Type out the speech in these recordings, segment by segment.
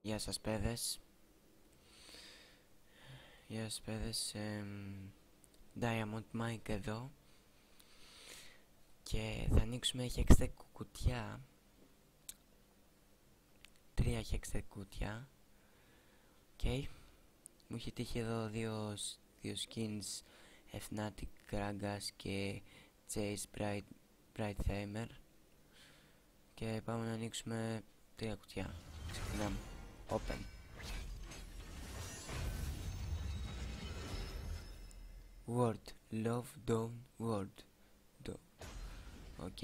Γεια σας παιδες. Diamond Mike εδώ. Και θα ανοίξουμε hextech κουτιά. 3 hextech κουτιά. Okay. Μου έχει τύχει εδώ δύο skins, Fnatic Gragas και Chase Bright Thamer. Και πάμε να ανοίξουμε 3 κουτιά. Ξεκινάμε. Open. Word. Love Down Word. Οκ.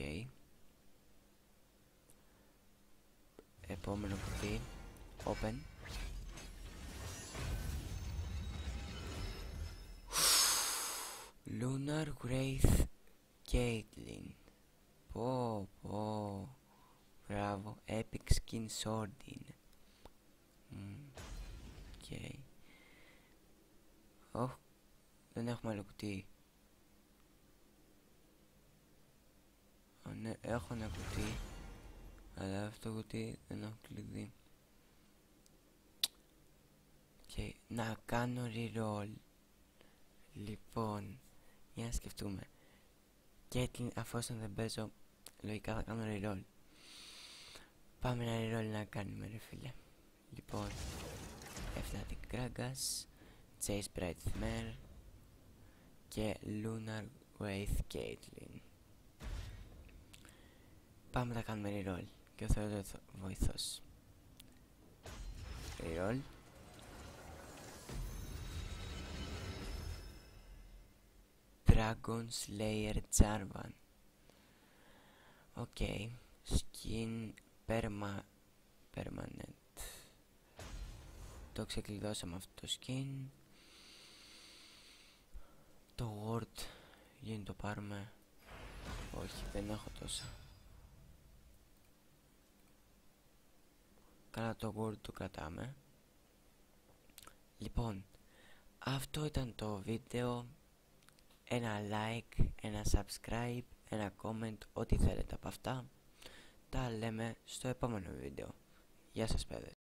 Επόμενο κουτί. Open. Lunar Wraith Caitlyn. Πω. Μπράβο. Epic Skin Sword είναι. Οκ. Δεν έχουμε άλλο κουτί. Ναι, έχω ένα κουτί, αλλά αυτό το κουτί δεν έχω κλειδί. Και να κάνω reroll. Λοιπόν, για να σκεφτούμε. Και αφόσον δεν παίζω, λογικά θα κάνω reroll. Πάμε ένα reroll να κάνουμε, ρε φίλε. Λοιπόν, Fnatic Gragas, Chase Bright Thamer και Lunar Wraith Caitlyn. Πάμε να κάνουμε reroll και ο Θεός βοηθός. Reroll. Dragon Slayer Jarvan. Οκ. Skin permanent. Το ξεκλειδώσαμε αυτό το skin. Το word για να το πάρουμε. Όχι, δεν έχω τόσα. Καλά, το word το κρατάμε. Λοιπόν, αυτό ήταν το βίντεο. Ένα like, ένα subscribe, ένα comment, ό,τι θέλετε από αυτά. Τα λέμε στο επόμενο βίντεο. Γεια σας παιδες.